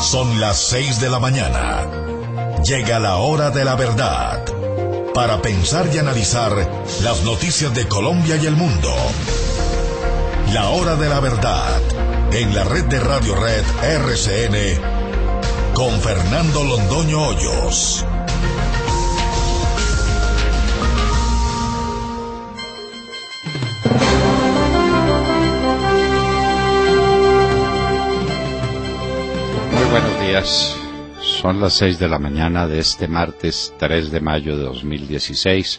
Son las 6 de la mañana. Llega la hora de la verdad. Para pensar y analizar las noticias de Colombia y el mundo. La hora de la verdad. En la red de Radio Red RCN. Con Fernando Londoño Hoyos. Buenos días, son las 6 de la mañana de este martes 3 de mayo de 2016.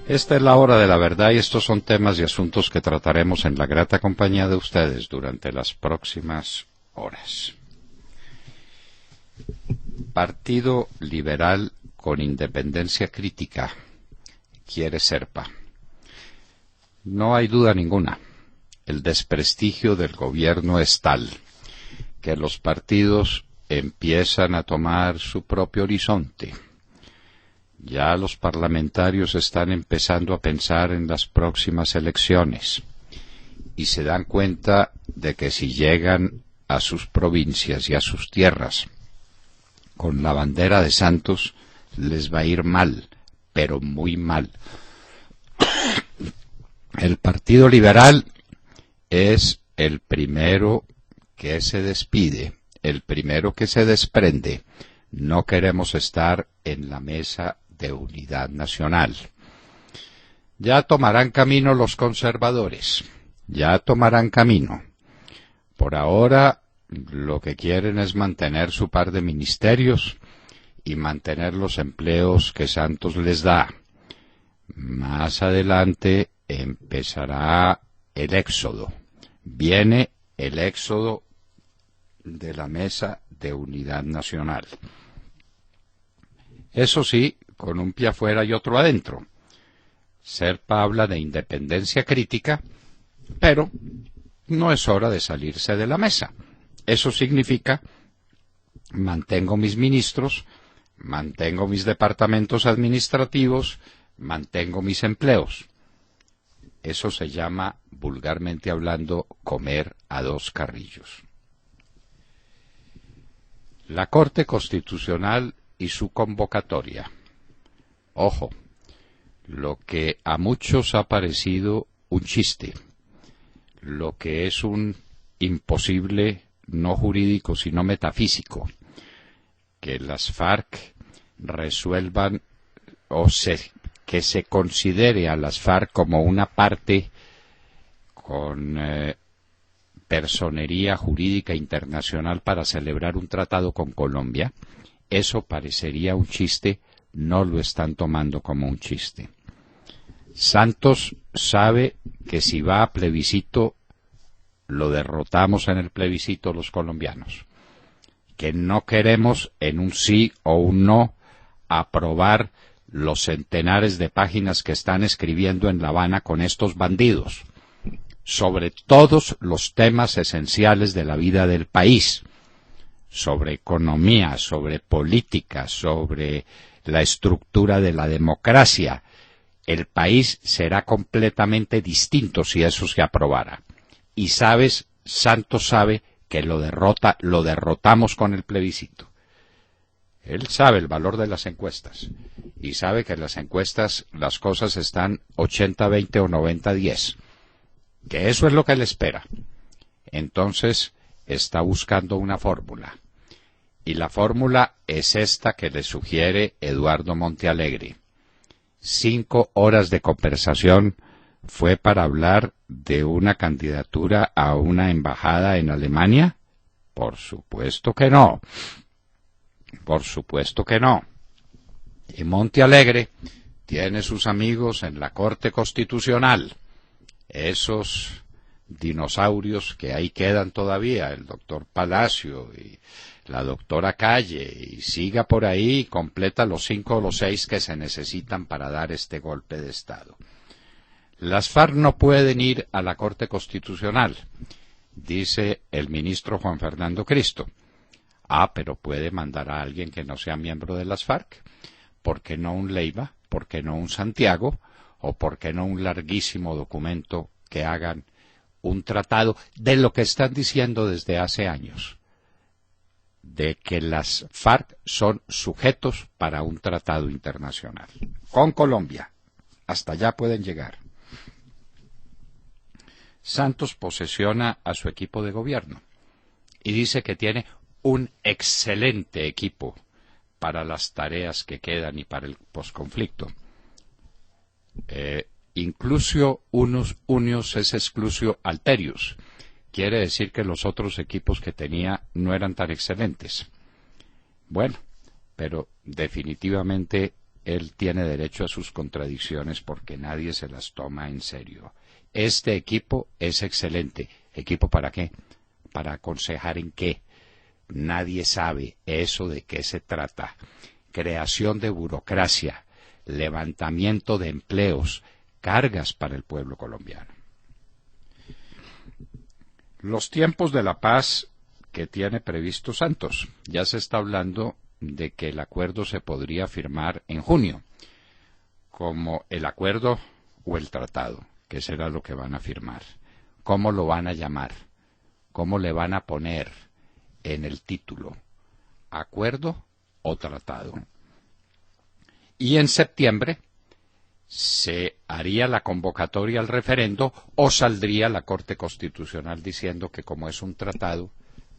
Esta es la hora de la verdad y estos son temas y asuntos que trataremos en la grata compañía de ustedes durante las próximas horas. Partido Liberal con Independencia Crítica quiere SERPA. No hay duda ninguna, el desprestigio del gobierno es tal que los partidos empiezan a tomar su propio horizonte. Ya los parlamentarios están empezando a pensar en las próximas elecciones y se dan cuenta de que si llegan a sus provincias y a sus tierras con la bandera de Santos les va a ir mal, pero muy mal. El Partido Liberal es el primero que se despide, el primero que se desprende. No queremos estar en la mesa de unidad nacional. Ya tomarán camino los conservadores, ya tomarán camino. Por ahora lo que quieren es mantener su par de ministerios y mantener los empleos que Santos les da. Más adelante empezará el éxodo. Viene el éxodo de la mesa de unidad nacional. Eso sí, con un pie afuera y otro adentro. SERPA habla de independencia crítica, pero no es hora de salirse de la mesa. Eso significa, mantengo mis ministros, mantengo mis departamentos administrativos, mantengo mis empleos. Eso se llama, vulgarmente hablando, comer a dos carrillos. La Corte Constitucional y su convocatoria. Ojo, lo que a muchos ha parecido un chiste, lo que es un imposible no jurídico sino metafísico, que las FARC resuelvan que se considere a las FARC como una parte con personería jurídica internacional para celebrar un tratado con Colombia, eso parecería un chiste, no lo están tomando como un chiste. Santos sabe que si va a plebiscito, lo derrotamos en el plebiscito los colombianos, que no queremos en un sí o un no aprobar los centenares de páginas que están escribiendo en La Habana con estos bandidos, sobre todos los temas esenciales de la vida del país, sobre economía, sobre política, sobre la estructura de la democracia. El país será completamente distinto si eso se aprobara. Y Santos sabe que lo derrotamos con el plebiscito. Él sabe el valor de las encuestas y sabe que en las encuestas las cosas están 80-20 o 90-10. Que eso es lo que él espera. Entonces está buscando una fórmula. Y la fórmula es esta que le sugiere Eduardo Montealegre. 5 horas de conversación fue para hablar de una candidatura a una embajada en Alemania. Por supuesto que no. Por supuesto que no. Y Montealegre tiene sus amigos en la Corte Constitucional. Esos dinosaurios que ahí quedan todavía, el doctor Palacio y la doctora Calle, y siga por ahí y completa los 5 o los 6 que se necesitan para dar este golpe de Estado. Las FARC no pueden ir a la Corte Constitucional, dice el ministro Juan Fernando Cristo. Pero puede mandar a alguien que no sea miembro de las FARC. ¿Por qué no un Leiva? ¿Por qué no un Santiago? ¿O por qué no un larguísimo documento que hagan un tratado de lo que están diciendo desde hace años? de que las FARC son sujetos para un tratado internacional. Con Colombia. Hasta allá pueden llegar. Santos posesiona a su equipo de gobierno y dice que tiene un excelente equipo para las tareas que quedan y para el posconflicto. Inclusio unus unius es exclusio alterius. Quiere decir que los otros equipos que tenía no eran tan excelentes. Bueno, pero definitivamente él tiene derecho a sus contradicciones porque nadie se las toma en serio. Este equipo es excelente. ¿Equipo para qué? ¿Para aconsejar en qué? Nadie sabe eso de qué se trata. Creación de burocracia, levantamiento de empleos, cargas para el pueblo colombiano. Los tiempos de la paz que tiene previsto Santos. Ya se está hablando de que el acuerdo se podría firmar en junio, como el acuerdo o el tratado, que será lo que van a firmar. ¿Cómo lo van a llamar? ¿Cómo le van a poner en el título? ¿Acuerdo o tratado? Y en septiembre se haría la convocatoria al referendo o saldría la Corte Constitucional diciendo que como es un tratado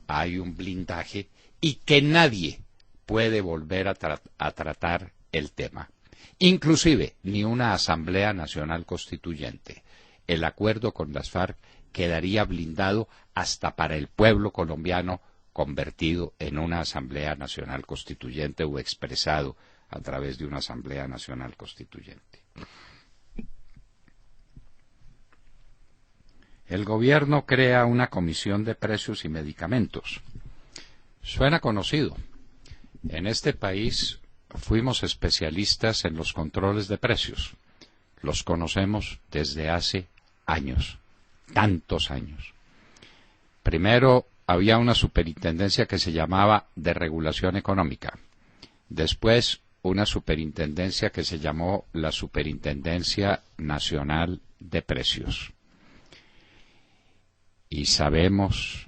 hay un blindaje y que nadie puede volver a tratar el tema. Inclusive ni una Asamblea Nacional Constituyente. El acuerdo con las FARC quedaría blindado hasta para el pueblo colombiano convertido en una Asamblea Nacional Constituyente o expresado a través de una Asamblea Nacional Constituyente. El gobierno crea una comisión de precios y medicamentos. Suena conocido. En este país fuimos especialistas en los controles de precios. Los conocemos desde hace años, tantos años. Primero había una superintendencia que se llamaba de regulación económica. Después una superintendencia que se llamó la Superintendencia Nacional de Precios. Y sabemos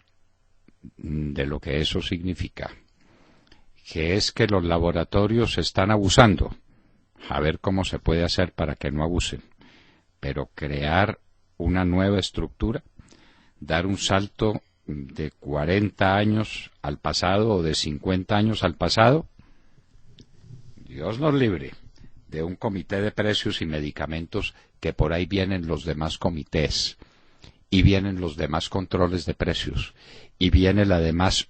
de lo que eso significa, que es que los laboratorios están abusando. A ver cómo se puede hacer para que no abusen. Pero crear una nueva estructura, dar un salto de 40 años al pasado o de 50 años al pasado, Dios nos libre de un comité de precios y medicamentos que por ahí vienen los demás comités y vienen los demás controles de precios y viene la demás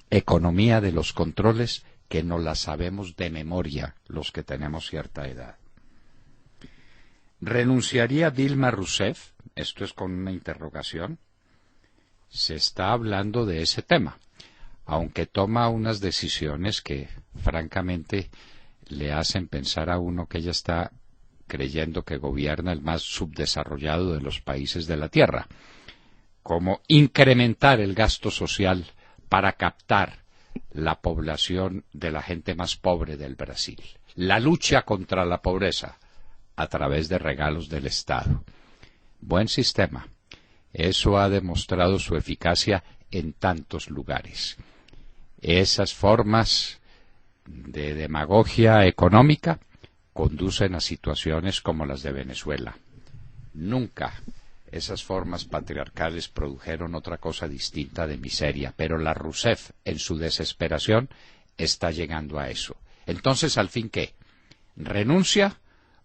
economía de los controles que no la sabemos de memoria los que tenemos cierta edad. ¿Renunciaría Dilma Rousseff? Esto es con una interrogación. Se está hablando de ese tema, aunque toma unas decisiones que francamente le hacen pensar a uno que ella está creyendo que gobierna el más subdesarrollado de los países de la Tierra, como incrementar el gasto social para captar la población de la gente más pobre del Brasil, la lucha contra la pobreza a través de regalos del Estado. Buen sistema. Eso ha demostrado su eficacia en tantos lugares. Esas formas de demagogia económica conducen a situaciones como las de Venezuela. Nunca esas formas patriarcales produjeron otra cosa distinta de miseria, pero la Rousseff, en su desesperación, está llegando a eso. Entonces, ¿al fin qué? ¿Renuncia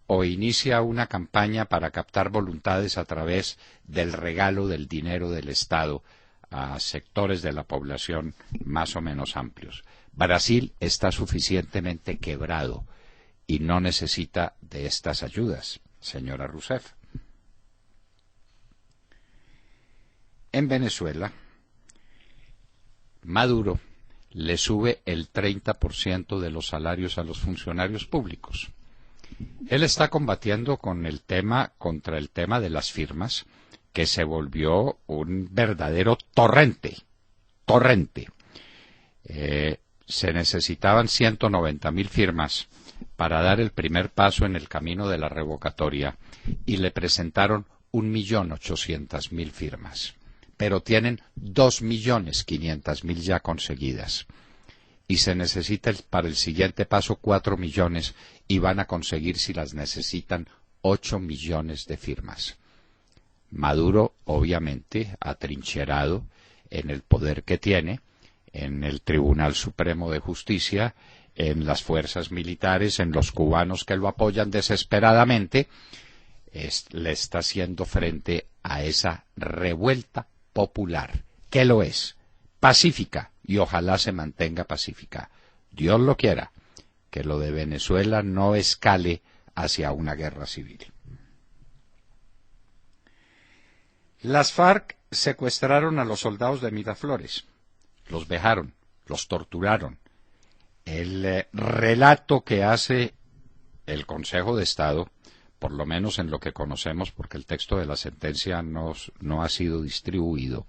o inicia una campaña para captar voluntades a través del regalo del dinero del Estado a sectores de la población más o menos amplios? Brasil está suficientemente quebrado y no necesita de estas ayudas, señora Rousseff. En Venezuela, Maduro le sube el 30% de los salarios a los funcionarios públicos. Él está combatiendo contra el tema de las firmas, que se volvió un verdadero torrente. Se necesitaban 190.000 firmas para dar el primer paso en el camino de la revocatoria y le presentaron 1.800.000 firmas, pero tienen 2.500.000 ya conseguidas. y se necesita para el siguiente paso 4 millones y van a conseguir, si las necesitan, 8 millones de firmas. Maduro, obviamente, atrincherado en el poder que tiene, en el Tribunal Supremo de Justicia, en las fuerzas militares, en los cubanos que lo apoyan desesperadamente, le está haciendo frente a esa revuelta popular, que lo es, pacífica, y ojalá se mantenga pacífica. Dios lo quiera, que lo de Venezuela no escale hacia una guerra civil. Las FARC secuestraron a los soldados de Miraflores, los vejaron, los torturaron. El relato que hace el Consejo de Estado, por lo menos en lo que conocemos, porque el texto de la sentencia no ha sido distribuido,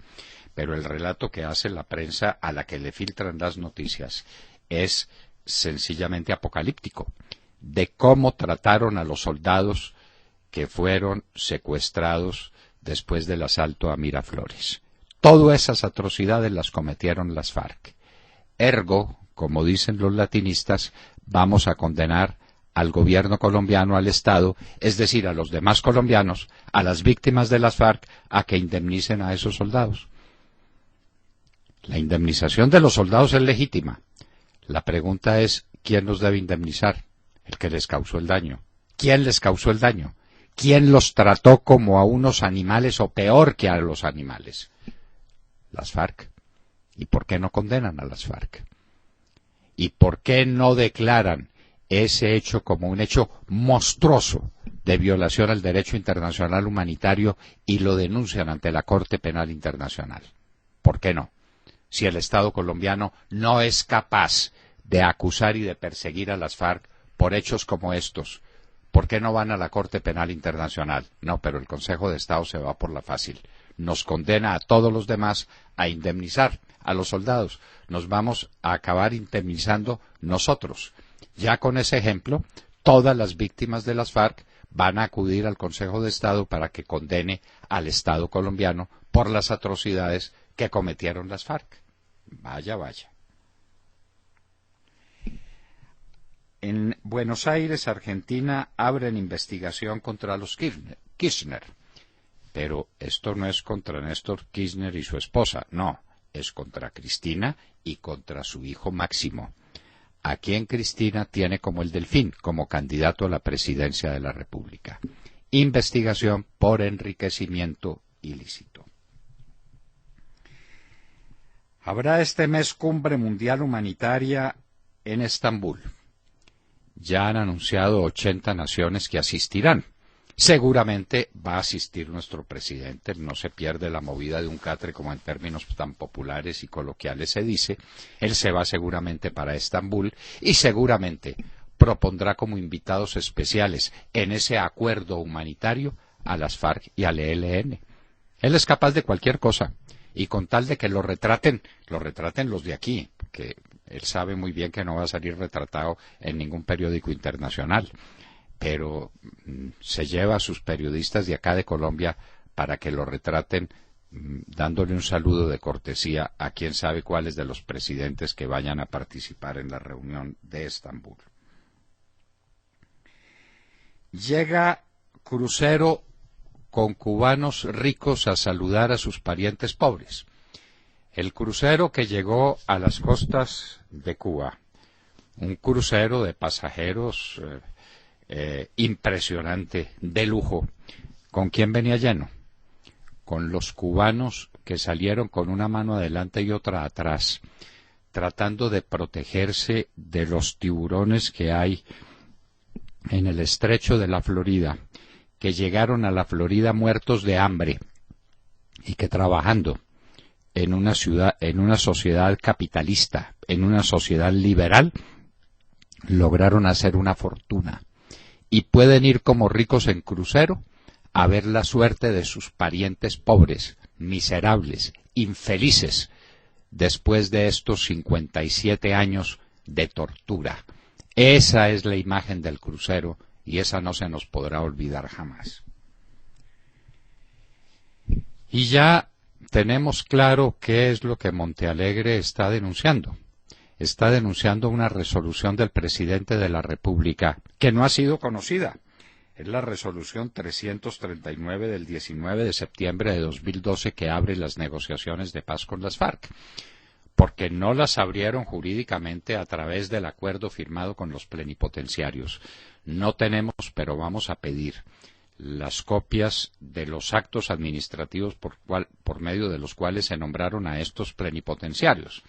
pero el relato que hace la prensa a la que le filtran las noticias es sencillamente apocalíptico, de cómo trataron a los soldados que fueron secuestrados después del asalto a Miraflores. Todas esas atrocidades las cometieron las FARC. Ergo, como dicen los latinistas, vamos a condenar al gobierno colombiano, al Estado, es decir, a los demás colombianos, a las víctimas de las FARC, a que indemnicen a esos soldados. La indemnización de los soldados es legítima. La pregunta es, ¿quién los debe indemnizar? El que les causó el daño. ¿Quién les causó el daño? ¿Quién los trató como a unos animales o peor que a los animales? Las FARC. ¿Y por qué no condenan a las FARC? ¿Y por qué no declaran ese hecho como un hecho monstruoso de violación al derecho internacional humanitario y lo denuncian ante la Corte Penal Internacional? ¿Por qué no? Si el Estado colombiano no es capaz de acusar y de perseguir a las FARC por hechos como estos, ¿por qué no van a la Corte Penal Internacional? No, pero el Consejo de Estado se va por la fácil. Nos condena a todos los demás a indemnizar a los soldados. Nos vamos a acabar indemnizando nosotros. Ya con ese ejemplo, todas las víctimas de las FARC van a acudir al Consejo de Estado para que condene al Estado colombiano por las atrocidades que cometieron las FARC. Vaya, vaya. En Buenos Aires, Argentina, abren investigación contra los Kirchner. Pero esto no es contra Néstor Kirchner y su esposa, no, es contra Cristina y contra su hijo Máximo, a quien Cristina tiene como el delfín, como candidato a la presidencia de la República. Investigación por enriquecimiento ilícito. Habrá este mes cumbre mundial humanitaria en Estambul. Ya han anunciado 80 naciones que asistirán. Seguramente va a asistir nuestro presidente, no se pierde la movida de un catre como en términos tan populares y coloquiales se dice. Él se va seguramente para Estambul y seguramente propondrá como invitados especiales en ese acuerdo humanitario a las FARC y al ELN. Él es capaz de cualquier cosa y con tal de que lo retraten los de aquí, que él sabe muy bien que no va a salir retratado en ningún periódico internacional, pero se lleva a sus periodistas de acá de Colombia para que lo retraten dándole un saludo de cortesía a quién sabe cuáles de los presidentes que vayan a participar en la reunión de Estambul. Llega crucero con cubanos ricos a saludar a sus parientes pobres. El crucero que llegó a las costas de Cuba, un crucero de pasajeros impresionante, de lujo. ¿Con quién venía lleno? Con los cubanos que salieron con una mano adelante y otra atrás, tratando de protegerse de los tiburones que hay en el estrecho de la Florida, que llegaron a la Florida muertos de hambre y que trabajando en una sociedad capitalista, en una sociedad liberal, lograron hacer una fortuna y pueden ir como ricos en crucero a ver la suerte de sus parientes pobres, miserables, infelices, después de estos 57 años de tortura. Esa es la imagen del crucero y esa no se nos podrá olvidar jamás. Y ya tenemos claro qué es lo que Montealegre está denunciando. está denunciando una resolución del presidente de la República que no ha sido conocida. Es la resolución 339 del 19 de septiembre de 2012 que abre las negociaciones de paz con las FARC, porque no las abrieron jurídicamente a través del acuerdo firmado con los plenipotenciarios. No tenemos, pero vamos a pedir las copias de los actos administrativos por medio de los cuales se nombraron a estos plenipotenciarios,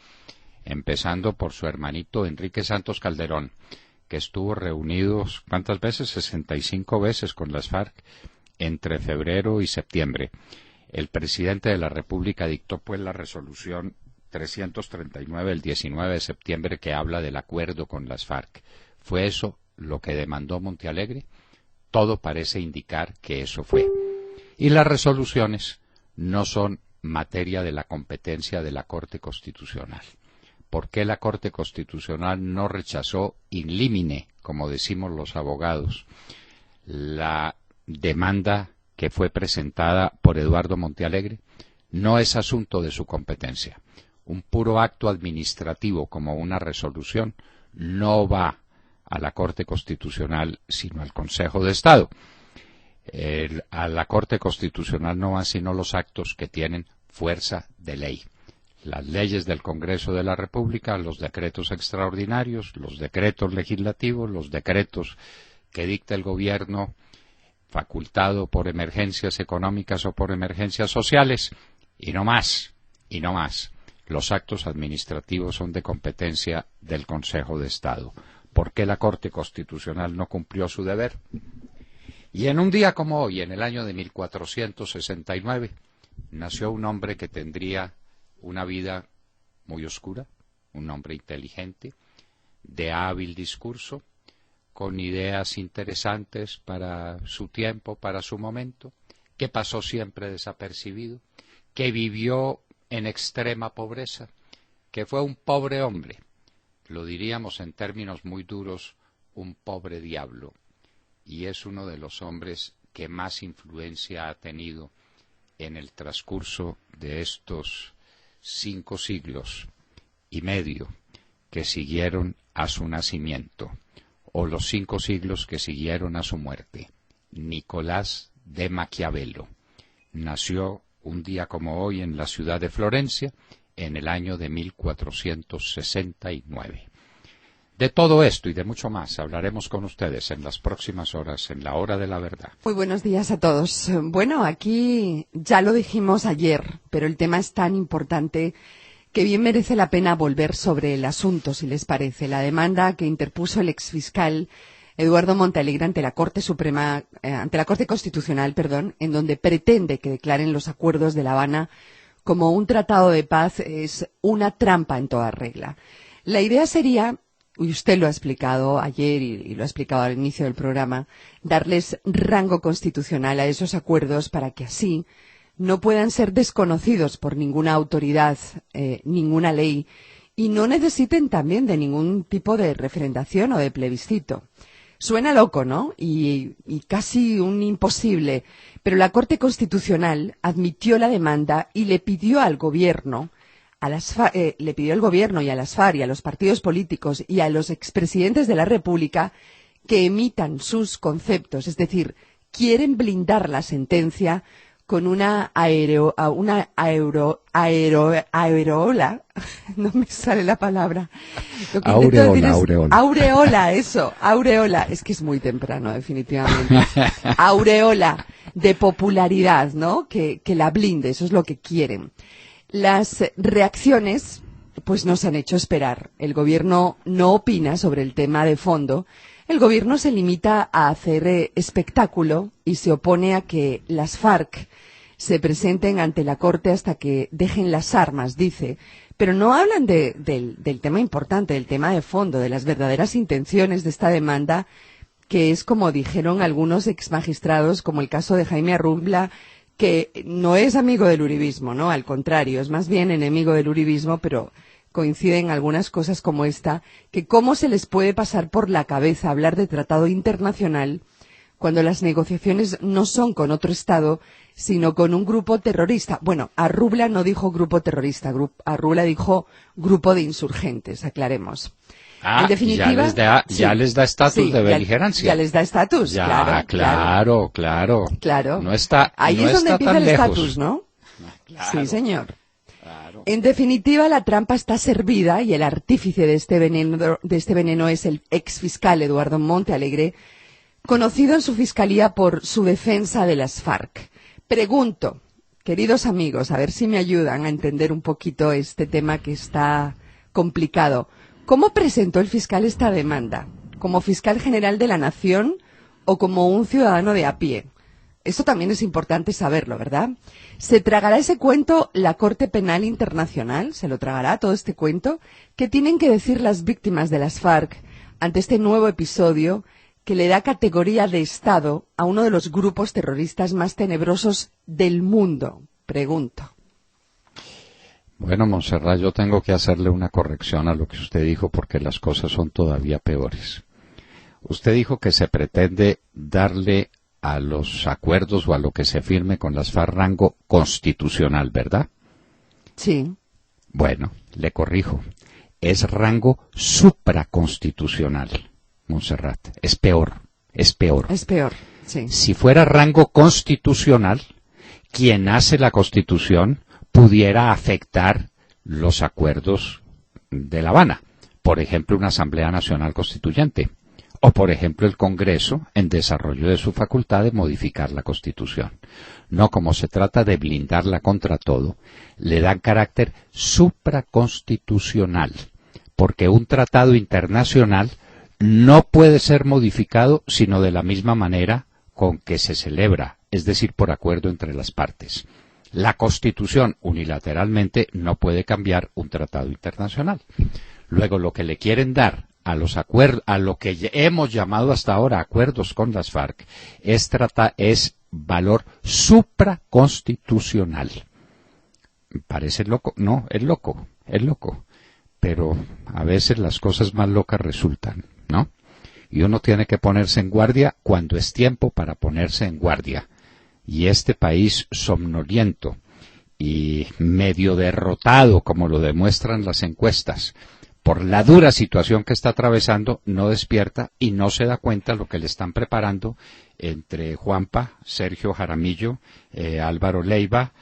empezando por su hermanito Enrique Santos Calderón, que estuvo reunido, ¿cuántas veces? 65 veces con las FARC entre febrero y septiembre. El presidente de la República dictó pues la resolución 339 del 19 de septiembre que habla del acuerdo con las FARC. ¿Fue eso lo que demandó Montealegre? Todo parece indicar que eso fue. Y las resoluciones no son materia de la competencia de la Corte Constitucional. ¿Por qué la Corte Constitucional no rechazó in limine, como decimos los abogados, la demanda que fue presentada por Eduardo Montealegre? No es asunto de su competencia. Un puro acto administrativo como una resolución no va a la Corte Constitucional, sino al Consejo de Estado. A la Corte Constitucional no van sino los actos que tienen fuerza de ley. Las leyes del Congreso de la República, los decretos extraordinarios, los decretos legislativos, los decretos que dicta el gobierno facultado por emergencias económicas o por emergencias sociales, y no más, y no más. Los actos administrativos son de competencia del Consejo de Estado. ¿Por qué la Corte Constitucional no cumplió su deber? Y en un día como hoy, en el año de 1469, nació un hombre que tendría una vida muy oscura, un hombre inteligente, de hábil discurso, con ideas interesantes para su tiempo, para su momento, que pasó siempre desapercibido, que vivió en extrema pobreza, que fue un pobre hombre, lo diríamos en términos muy duros, un pobre diablo, y es uno de los hombres que más influencia ha tenido en el transcurso de estos 5 siglos y medio que siguieron a su nacimiento, o los 5 siglos que siguieron a su muerte. Nicolás de Maquiavelo nació un día como hoy en la ciudad de Florencia, en el año de 1469. De todo esto y de mucho más hablaremos con ustedes en las próximas horas, en la Hora de la Verdad. Muy buenos días a todos. Bueno, aquí ya lo dijimos ayer, pero el tema es tan importante que bien merece la pena volver sobre el asunto, si les parece. La demanda que interpuso el exfiscal Eduardo Montealegre ante la Corte Suprema, ante la Corte Constitucional, en donde pretende que declaren los acuerdos de La Habana como un tratado de paz, es una trampa en toda regla. La idea sería, y usted lo ha explicado ayer y lo ha explicado al inicio del programa, darles rango constitucional a esos acuerdos para que así no puedan ser desconocidos por ninguna autoridad, ninguna ley, y no necesiten también de ningún tipo de referendación o de plebiscito. Suena loco, ¿no? Y casi un imposible, pero la Corte Constitucional admitió la demanda y le pidió al gobierno, le pidió al gobierno y a las FARC y a los partidos políticos y a los expresidentes de la República que emitan sus conceptos, es decir, quieren blindar la sentencia con una aureola, no me sale la palabra. Lo que aureola, eso, aureola, es que es muy temprano, definitivamente. Aureola de popularidad, ¿no? Que la blinde, eso es lo que quieren. Las reacciones, pues nos han hecho esperar. El gobierno no opina sobre el tema de fondo. El gobierno se limita a hacer espectáculo y se opone a que las FARC se presenten ante la Corte hasta que dejen las armas, dice. Pero no hablan del tema importante, del tema de fondo, de las verdaderas intenciones de esta demanda, que es, como dijeron algunos exmagistrados, como el caso de Jaime Arrumbla, que no es amigo del uribismo, ¿no? Al contrario, es más bien enemigo del uribismo, pero coinciden algunas cosas como esta, que cómo se les puede pasar por la cabeza hablar de tratado internacional cuando las negociaciones no son con otro Estado, sino con un grupo terrorista. Bueno, Arrubla no dijo grupo terrorista, Arrubla dijo grupo de insurgentes, aclaremos. Ah, en definitiva, ya les da estatus de beligerancia. Ya les da estatus, claro. No está ahí no es donde está empieza tan el lejos. estatus, ¿no? Claro, Sí, señor. claro. En definitiva, la trampa está servida y el artífice de este veneno es el exfiscal Eduardo Montealegre, conocido en su fiscalía por su defensa de las FARC. Pregunto, queridos amigos, a ver si me ayudan a entender un poquito este tema que está complicado. ¿Cómo presentó el fiscal esta demanda? ¿Como fiscal general de la Nación o como un ciudadano de a pie? Eso también es importante saberlo, ¿verdad? ¿Se tragará ese cuento la Corte Penal Internacional? ¿Se lo tragará todo este cuento? ¿Qué tienen que decir las víctimas de las FARC ante este nuevo episodio que le da categoría de Estado a uno de los grupos terroristas más tenebrosos del mundo? Pregunto. Bueno, Montserrat, yo tengo que hacerle una corrección a lo que usted dijo porque las cosas son todavía peores. Usted dijo que se pretende darle a los acuerdos o a lo que se firme con las FARC rango constitucional, ¿verdad? Sí. Bueno, le corrijo. Es rango supraconstitucional, Montserrat. Es peor. Es peor, sí. Si fuera rango constitucional, quien hace la Constitución pudiera afectar los acuerdos de La Habana. Por ejemplo, una Asamblea Nacional Constituyente. O, por ejemplo, el Congreso en desarrollo de su facultad de modificar la Constitución. No, como se trata de blindarla contra todo, le dan carácter supraconstitucional. Porque un tratado internacional no puede ser modificado sino de la misma manera con que se celebra, es decir, por acuerdo entre las partes. La Constitución unilateralmente no puede cambiar un tratado internacional. Luego, lo que le quieren dar a los acuerdos, a lo que hemos llamado hasta ahora acuerdos con las FARC, es valor supraconstitucional. ¿Parece loco? No, es loco. Pero a veces las cosas más locas resultan, ¿no? Y uno tiene que ponerse en guardia cuando es tiempo para ponerse en guardia. Y este país somnoliento y medio derrotado, como lo demuestran las encuestas, por la dura situación que está atravesando, no despierta y no se da cuenta lo que le están preparando entre Juanpa, Sergio Jaramillo, Álvaro Leiva,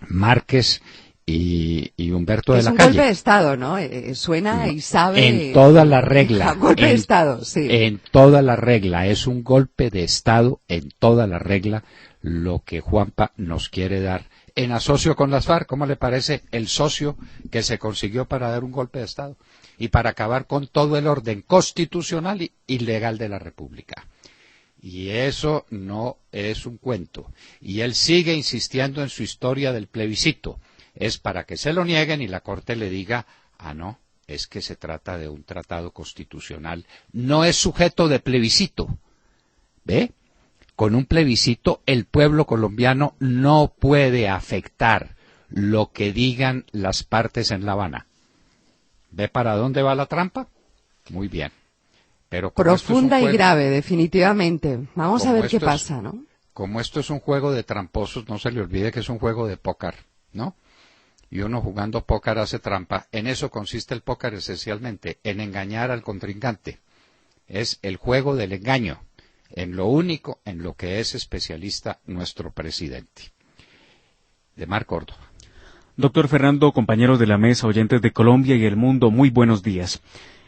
Márquez y Humberto de la Calle. Es un golpe de Estado, ¿no? Suena y sabe... En toda la regla. Golpe de Estado, sí. En toda la regla. Es un golpe de Estado, en toda la regla, lo que Juanpa nos quiere dar. En asocio con las FARC, ¿cómo le parece el socio que se consiguió para dar un golpe de Estado? Y para acabar con todo el orden constitucional y legal de la República. Y eso no es un cuento. Y él sigue insistiendo en su historia del plebiscito. Es para que se lo nieguen y la Corte le diga, no, es que se trata de un tratado constitucional. No es sujeto de plebiscito. ¿Ve? Con un plebiscito el pueblo colombiano no puede afectar lo que digan las partes en La Habana. ¿Ve para dónde va la trampa? Muy bien. Pero profunda y grave, definitivamente. Vamos a ver qué pasa, ¿no? Como esto es un juego de tramposos, no se le olvide que es un juego de póker, ¿no? Y uno jugando póker hace trampa. En eso consiste el póker esencialmente, en engañar al contrincante. Es el juego del engaño, en lo único en lo que es especialista nuestro presidente. De Mar Córdoba. Doctor Fernando, compañeros de la mesa, oyentes de Colombia y el mundo, muy buenos días.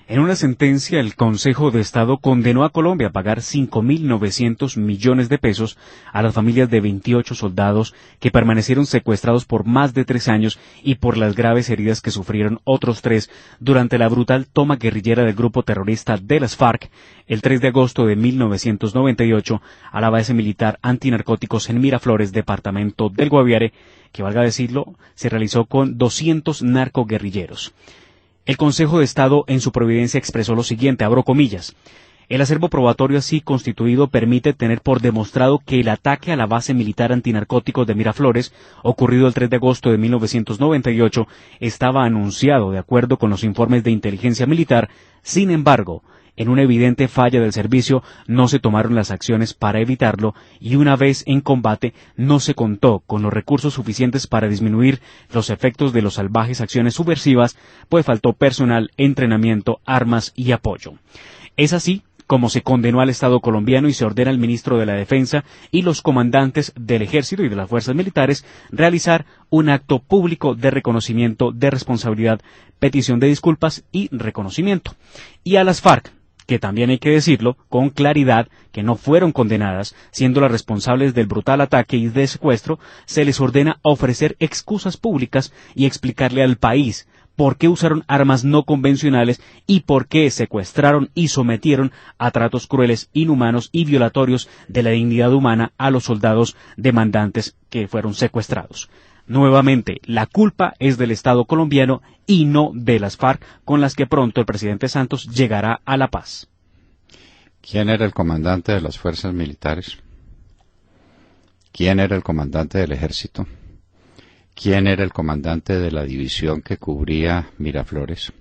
En una sentencia, el Consejo de Estado condenó a Colombia a pagar 5.900 millones de pesos a las familias de 28 soldados que permanecieron secuestrados por más de 3 años y por las graves heridas que sufrieron otros 3 durante la brutal toma guerrillera del grupo terrorista de las FARC el 3 de agosto de 1998 a la base militar antinarcóticos en Miraflores, departamento del Guaviare, que valga decirlo, se realizó con 200 narcoguerrilleros. El Consejo de Estado en su providencia expresó lo siguiente, abro comillas, El acervo probatorio así constituido permite tener por demostrado que el ataque a la base militar antinarcóticos de Miraflores, ocurrido el 3 de agosto de 1998, estaba anunciado de acuerdo con los informes de inteligencia militar. Sin embargo, en una evidente falla del servicio, no se tomaron las acciones para evitarlo y una vez en combate no se contó con los recursos suficientes para disminuir los efectos de las salvajes acciones subversivas, pues faltó personal, entrenamiento, armas y apoyo. Es así como se condenó al Estado colombiano y se ordena al ministro de la Defensa y los comandantes del Ejército y de las fuerzas militares realizar un acto público de reconocimiento de responsabilidad, petición de disculpas y reconocimiento. Y a las FARC, que también hay que decirlo con claridad que no fueron condenadas, siendo las responsables del brutal ataque y de secuestro, se les ordena ofrecer excusas públicas y explicarle al país por qué usaron armas no convencionales y por qué secuestraron y sometieron a tratos crueles, inhumanos y violatorios de la dignidad humana a los soldados demandantes que fueron secuestrados. Nuevamente, la culpa es del Estado colombiano y no de las FARC, con las que pronto el presidente Santos llegará a la paz. ¿Quién era el comandante de las fuerzas militares? ¿Quién era el comandante del ejército? ¿Quién era el comandante de la división que cubría Miraflores?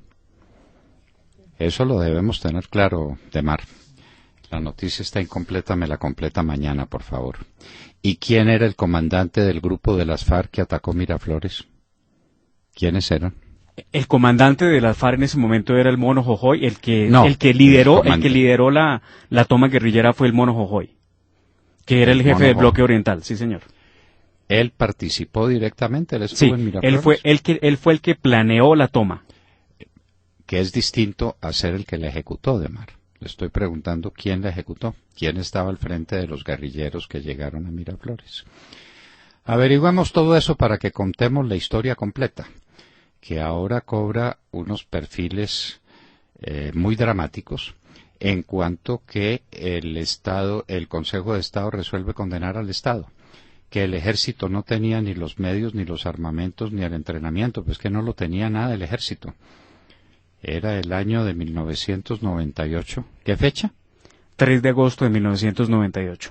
Eso lo debemos tener claro, Demar. La noticia está incompleta, me la completa mañana, por favor. ¿Y quién era el comandante del grupo de las FARC que atacó Miraflores? ¿Quiénes eran? El comandante de las FARC en ese momento era el Mono Jojoy, el que lideró la toma guerrillera fue el Mono Jojoy, que era el jefe del bloque oriental, sí señor. ¿Él participó directamente? ¿Él estuvo en Miraflores? Él fue el que planeó la toma. Que es distinto a ser el que la ejecutó, Demar. Le estoy preguntando quién la ejecutó, quién estaba al frente de los guerrilleros que llegaron a Miraflores. Averiguamos todo eso para que contemos la historia completa, que ahora cobra unos perfiles muy dramáticos, en cuanto que el Consejo de Estado resuelve condenar al Estado, que el ejército no tenía ni los medios, ni los armamentos, ni el entrenamiento, pues que no lo tenía nada el ejército. Era el año de 1998. ¿Qué fecha? 3 de agosto de 1998.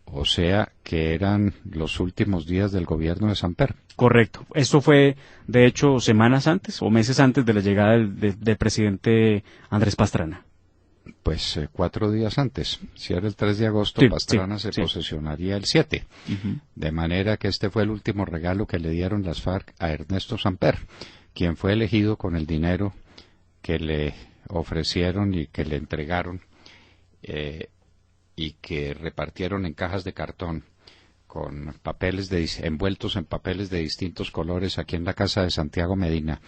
O sea, que eran los últimos días del gobierno de Samper. Correcto. Esto fue, de hecho, semanas antes o meses antes de la llegada del presidente Andrés Pastrana. Pues 4 días antes. Si era el 3 de agosto, sí, Pastrana se posesionaría el 7. De manera que este fue el último regalo que le dieron las FARC a Ernesto Samper, quien fue elegido con el dinero que le ofrecieron y que le entregaron y que repartieron en cajas de cartón con papeles envueltos en papeles de distintos colores aquí en la casa de Santiago Medina.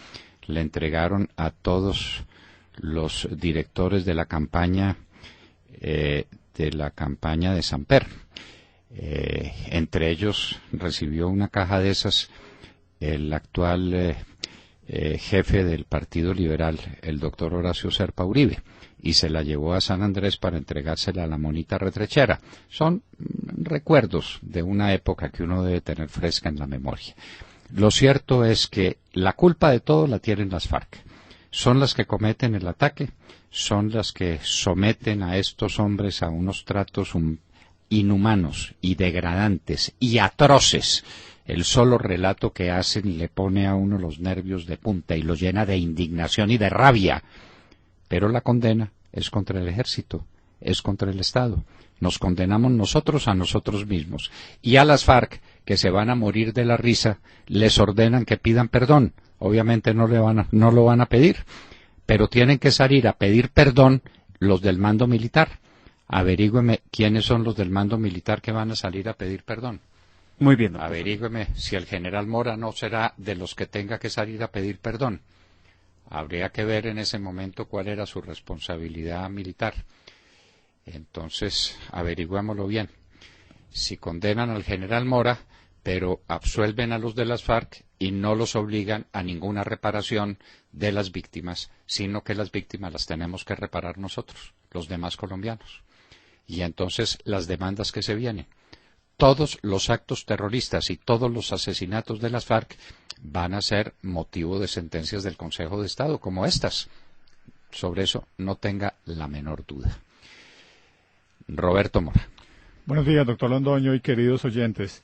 Le entregaron a todos los directores de la campaña de Samper. Entre ellos recibió una caja de esas el actual jefe del Partido Liberal, el doctor Horacio Serpa Uribe, y se la llevó a San Andrés para entregársela a la monita retrechera. Son recuerdos de una época que uno debe tener fresca en la memoria. Lo cierto es que la culpa de todo la tienen las FARC. Son las que cometen el ataque, son las que someten a estos hombres a unos tratos inhumanos y degradantes y atroces. El solo relato que hacen le pone a uno los nervios de punta y lo llena de indignación y de rabia. Pero la condena es contra el ejército, es contra el Estado. Nos condenamos nosotros a nosotros mismos. Y a las FARC, que se van a morir de la risa, les ordenan que pidan perdón. Obviamente no lo van a pedir, pero tienen que salir a pedir perdón los del mando militar. Averígüeme quiénes son los del mando militar que van a salir a pedir perdón. Muy bien. Averígüeme si el general Mora no será de los que tenga que salir a pedir perdón. Habría que ver en ese momento cuál era su responsabilidad militar. Entonces, averigüémoslo bien. Si condenan al general Mora, pero absuelven a los de las FARC y no los obligan a ninguna reparación de las víctimas, sino que las víctimas las tenemos que reparar nosotros, los demás colombianos. Y entonces las demandas que se vienen. Todos los actos terroristas y todos los asesinatos de las FARC van a ser motivo de sentencias del Consejo de Estado, como estas. Sobre eso no tenga la menor duda. Roberto Mora. Buenos días, doctor Londoño y queridos oyentes.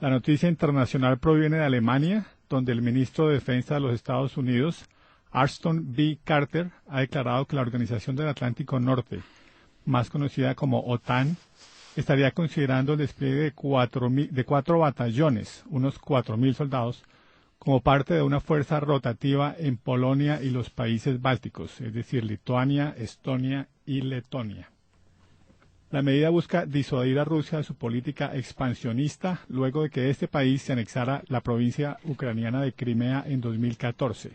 La noticia internacional proviene de Alemania, donde el ministro de Defensa de los Estados Unidos, Ashton B. Carter, ha declarado que la Organización del Atlántico Norte, más conocida como OTAN, estaría considerando el despliegue de 4 batallones, unos 4.000 soldados, como parte de una fuerza rotativa en Polonia y los países bálticos, es decir, Lituania, Estonia y Letonia. La medida busca disuadir a Rusia de su política expansionista luego de que este país se anexara la provincia ucraniana de Crimea en 2014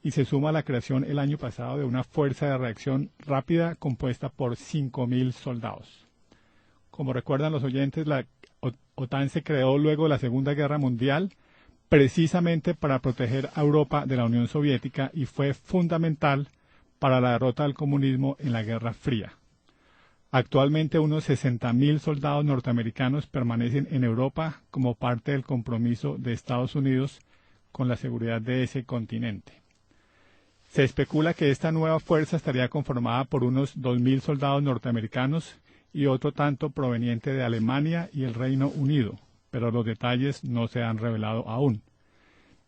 y se suma a la creación el año pasado de una fuerza de reacción rápida compuesta por 5.000 soldados. Como recuerdan los oyentes, la OTAN se creó luego de la Segunda Guerra Mundial precisamente para proteger a Europa de la Unión Soviética y fue fundamental para la derrota del comunismo en la Guerra Fría. Actualmente unos 60.000 soldados norteamericanos permanecen en Europa como parte del compromiso de Estados Unidos con la seguridad de ese continente. Se especula que esta nueva fuerza estaría conformada por unos 2.000 soldados norteamericanos y otro tanto proveniente de Alemania y el Reino Unido, pero los detalles no se han revelado aún.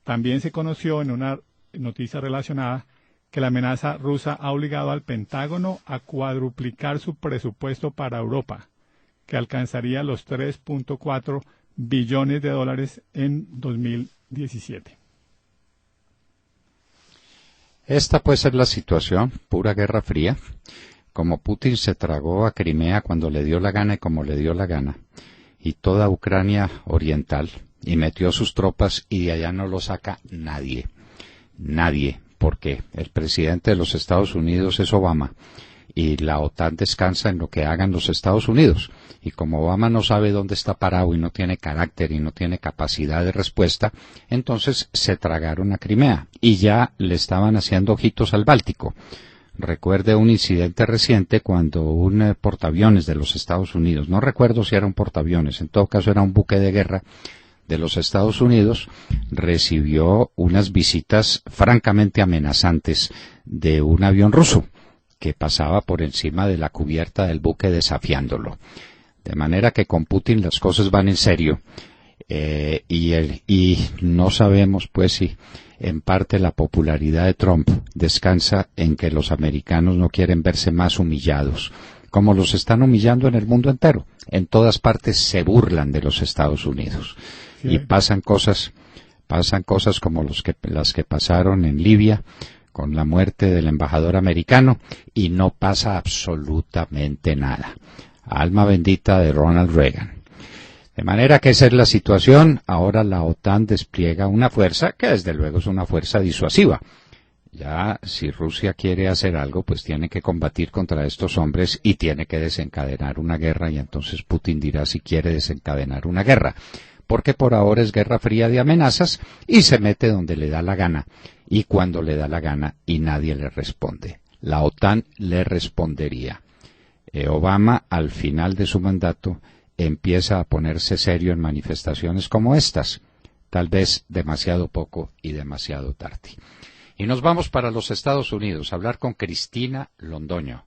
También se conoció en una noticia relacionada que la amenaza rusa ha obligado al Pentágono a cuadruplicar su presupuesto para Europa, que alcanzaría los 3.4 billones de dólares en 2017. Esta puede ser la situación, pura guerra fría. Como Putin se tragó a Crimea cuando le dio la gana y como le dio la gana, y toda Ucrania oriental, y metió sus tropas y de allá no lo saca nadie. Nadie. Porque el presidente de los Estados Unidos es Obama y la OTAN descansa en lo que hagan los Estados Unidos. Y como Obama no sabe dónde está parado y no tiene carácter y no tiene capacidad de respuesta, entonces se tragaron a Crimea y ya le estaban haciendo ojitos al Báltico. Recuerde un incidente reciente cuando un portaaviones de los Estados Unidos, no recuerdo si era un portaaviones, en todo caso era un buque de guerra, de los Estados Unidos, recibió unas visitas francamente amenazantes de un avión ruso que pasaba por encima de la cubierta del buque desafiándolo. De manera que con Putin las cosas van en serio y no sabemos pues si en parte la popularidad de Trump descansa en que los americanos no quieren verse más humillados, como los están humillando en el mundo entero. En todas partes se burlan de los Estados Unidos. Sí. Y pasan cosas como las que pasaron en Libia con la muerte del embajador americano y no pasa absolutamente nada. Alma bendita de Ronald Reagan. De manera que esa es la situación. Ahora la OTAN despliega una fuerza que desde luego es una fuerza disuasiva. Ya si Rusia quiere hacer algo, pues tiene que combatir contra estos hombres y tiene que desencadenar una guerra y entonces Putin dirá si quiere desencadenar una guerra. Porque por ahora es guerra fría de amenazas y se mete donde le da la gana y cuando le da la gana y nadie le responde. La OTAN le respondería. Obama, al final de su mandato, empieza a ponerse serio en manifestaciones como estas, tal vez demasiado poco y demasiado tarde. Y nos vamos para los Estados Unidos a hablar con Cristina Londoño,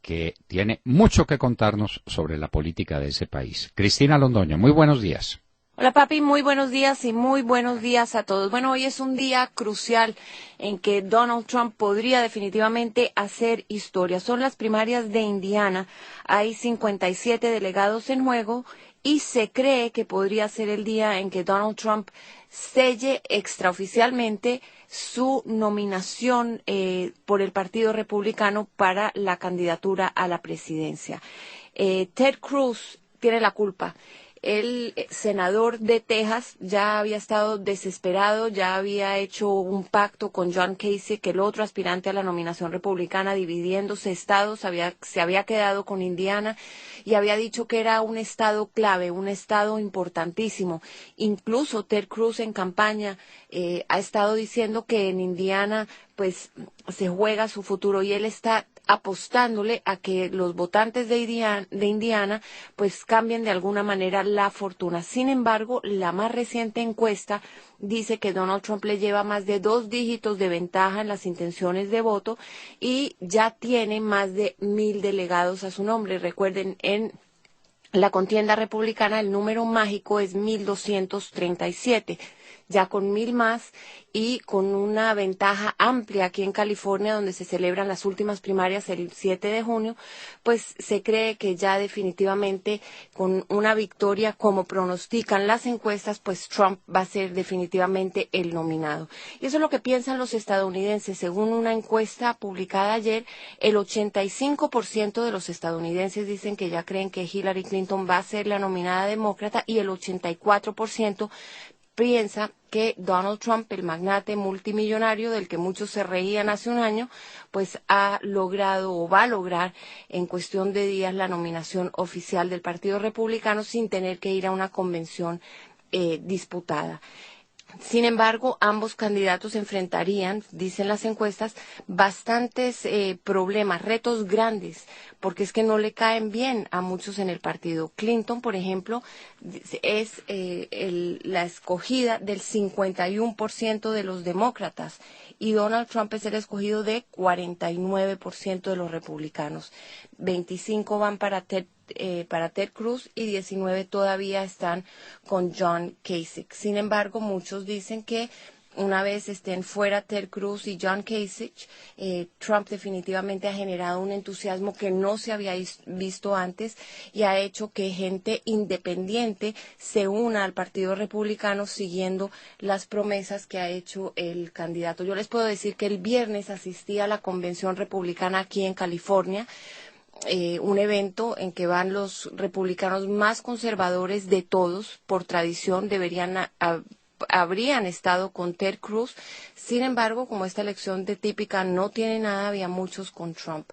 que tiene mucho que contarnos sobre la política de ese país. Cristina Londoño, muy buenos días. Hola papi, muy buenos días y muy buenos días a todos. Bueno, hoy es un día crucial en que Donald Trump podría definitivamente hacer historia. Son las primarias de Indiana, hay 57 delegados en juego y se cree que podría ser el día en que Donald Trump selle extraoficialmente su nominación por el Partido Republicano para la candidatura a la presidencia. Ted Cruz tiene la culpa. El senador de Texas ya había estado desesperado, ya había hecho un pacto con John Kasich, el otro aspirante a la nominación republicana, dividiéndose estados, se había quedado con Indiana y había dicho que era un estado clave, un estado importantísimo. Incluso Ted Cruz en campaña ha estado diciendo que en Indiana pues se juega su futuro y él está apostándole a que los votantes de Indiana pues cambien de alguna manera la fortuna. Sin embargo, la más reciente encuesta dice que Donald Trump le lleva más de 2 dígitos de ventaja en las intenciones de voto y ya tiene más de 1,000 delegados a su nombre. Recuerden, en la contienda republicana el número mágico es 1,237. Ya con 1,000 más y con una ventaja amplia aquí en California, donde se celebran las últimas primarias el 7 de junio, pues se cree que ya definitivamente con una victoria como pronostican las encuestas, pues Trump va a ser definitivamente el nominado. Y eso es lo que piensan los estadounidenses. Según una encuesta publicada ayer, el 85% de los estadounidenses dicen que ya creen que Hillary Clinton va a ser la nominada demócrata y el 84% piensa que Donald Trump, el magnate multimillonario del que muchos se reían hace un año, pues ha logrado o va a lograr en cuestión de días la nominación oficial del Partido Republicano sin tener que ir a una convención disputada. Sin embargo, ambos candidatos enfrentarían, dicen las encuestas, bastantes problemas, retos grandes, porque es que no le caen bien a muchos en el partido. Clinton, por ejemplo, es la escogida del 51% de los demócratas y Donald Trump es el escogido de 49% de los republicanos. 25 van para Ted Cruz y 19 todavía están con John Kasich. Sin embargo, muchos dicen que una vez estén fuera Ted Cruz y John Kasich, Trump definitivamente ha generado un entusiasmo que no se había visto antes y ha hecho que gente independiente se una al Partido Republicano siguiendo las promesas que ha hecho el candidato. Yo les puedo decir que el viernes asistí a la convención republicana aquí en California, un evento en que van los republicanos más conservadores de todos, por tradición habrían estado con Ted Cruz. Sin embargo, como esta elección de típica no tiene nada, había muchos con Trump.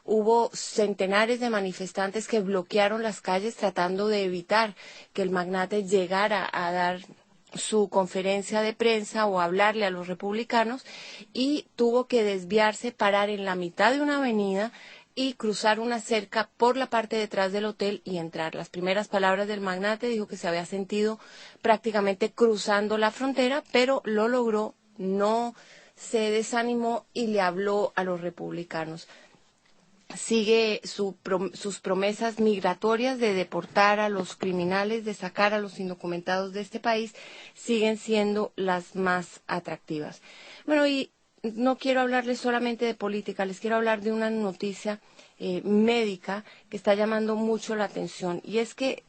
Hubo centenares de manifestantes que bloquearon las calles tratando de evitar que el magnate llegara a dar su conferencia de prensa o hablarle a los republicanos y tuvo que desviarse, parar en la mitad de una avenida y cruzar una cerca por la parte de detrás del hotel y entrar. Las primeras palabras del magnate dijo que se había sentido prácticamente cruzando la frontera, pero lo logró, no se desanimó y le habló a los republicanos. Sigue sus promesas migratorias de deportar a los criminales, de sacar a los indocumentados de este país, siguen siendo las más atractivas. Bueno, y no quiero hablarles solamente de política, les quiero hablar de una noticia médica que está llamando mucho la atención. Y es que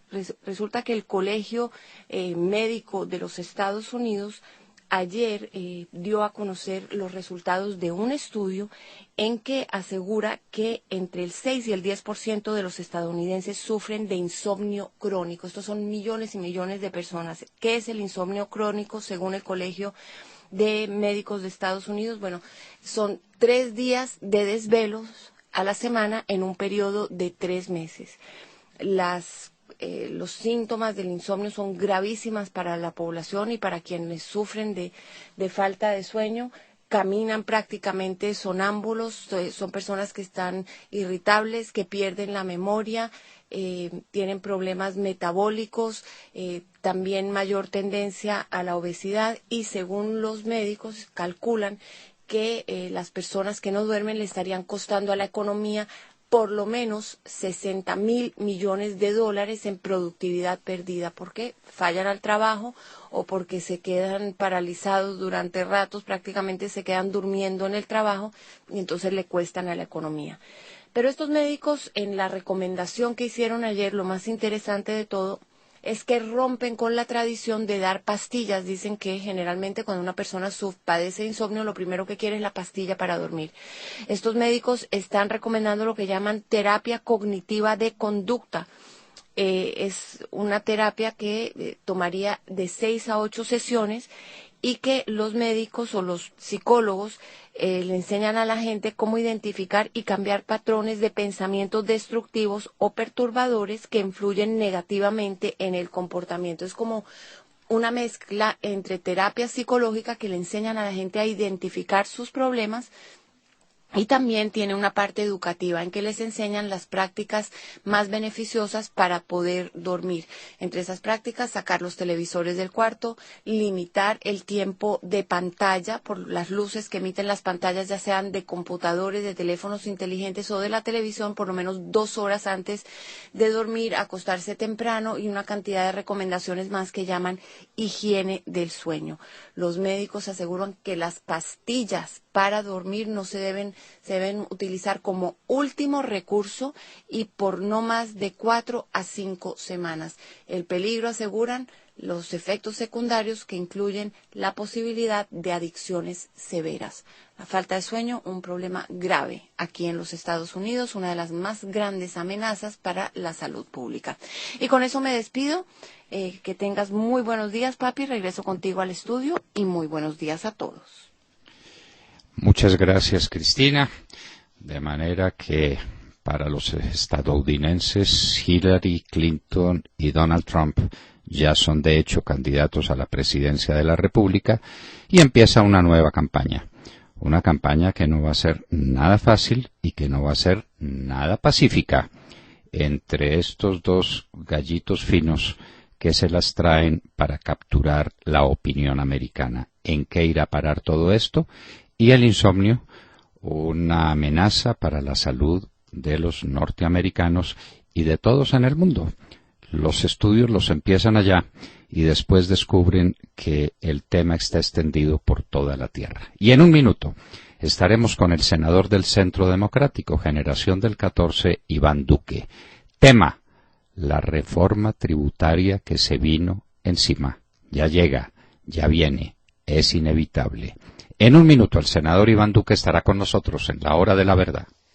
resulta que el Colegio Médico de los Estados Unidos ayer dio a conocer los resultados de un estudio en que asegura que entre el 6 y el 10% de los estadounidenses sufren de insomnio crónico. Estos son millones y millones de personas. ¿Qué es el insomnio crónico según el Colegio de Médicos de Estados Unidos? Bueno, son 3 días de desvelos a la semana en un periodo de 3 meses. Los síntomas del insomnio son gravísimas para la población y para quienes sufren de falta de sueño. Caminan prácticamente sonámbulos, son personas que están irritables, que pierden la memoria, tienen problemas metabólicos, también mayor tendencia a la obesidad y según los médicos calculan que las personas que no duermen le estarían costando a la economía por lo menos 60,000 millones de dólares en productividad perdida, porque fallan al trabajo o porque se quedan paralizados durante ratos, prácticamente se quedan durmiendo en el trabajo y entonces le cuestan a la economía. Pero estos médicos, en la recomendación que hicieron ayer, lo más interesante de todo es que rompen con la tradición de dar pastillas. Dicen que generalmente cuando una persona padece insomnio, lo primero que quiere es la pastilla para dormir. Estos médicos están recomendando lo que llaman terapia cognitiva de conducta. Es una terapia que tomaría de 6 a 8 sesiones y que los médicos o los psicólogos le enseñan a la gente cómo identificar y cambiar patrones de pensamientos destructivos o perturbadores que influyen negativamente en el comportamiento. Es como una mezcla entre terapia psicológica que le enseñan a la gente a identificar sus problemas, y también tiene una parte educativa en que les enseñan las prácticas más beneficiosas para poder dormir. Entre esas prácticas, sacar los televisores del cuarto, limitar el tiempo de pantalla por las luces que emiten las pantallas, ya sean de computadores, de teléfonos inteligentes o de la televisión, por lo menos 2 horas antes de dormir, acostarse temprano y una cantidad de recomendaciones más que llaman higiene del sueño. Los médicos aseguran que las pastillas para dormir no se deben utilizar como último recurso y por no más de 4 a 5 semanas. El peligro, aseguran, los efectos secundarios que incluyen la posibilidad de adicciones severas. La falta de sueño, un problema grave aquí en los Estados Unidos, una de las más grandes amenazas para la salud pública. Y con eso me despido. Que tengas muy buenos días, papi. Regreso contigo al estudio y muy buenos días a todos. Muchas gracias, Cristina. De manera que para los estadounidenses, Hillary Clinton y Donald Trump ya son de hecho candidatos a la presidencia de la República y empieza una nueva campaña. Una campaña que no va a ser nada fácil y que no va a ser nada pacífica entre estos dos gallitos finos que se las traen para capturar la opinión americana. ¿En qué irá a parar todo esto? Y el insomnio, una amenaza para la salud de los norteamericanos y de todos en el mundo. Los estudios los empiezan allá y después descubren que el tema está extendido por toda la tierra. Y en un minuto estaremos con el senador del Centro Democrático, Generación del 14, Iván Duque. Tema: la reforma tributaria que se vino encima. Ya llega, ya viene, es inevitable. En un minuto el senador Iván Duque estará con nosotros en la Hora de la Verdad.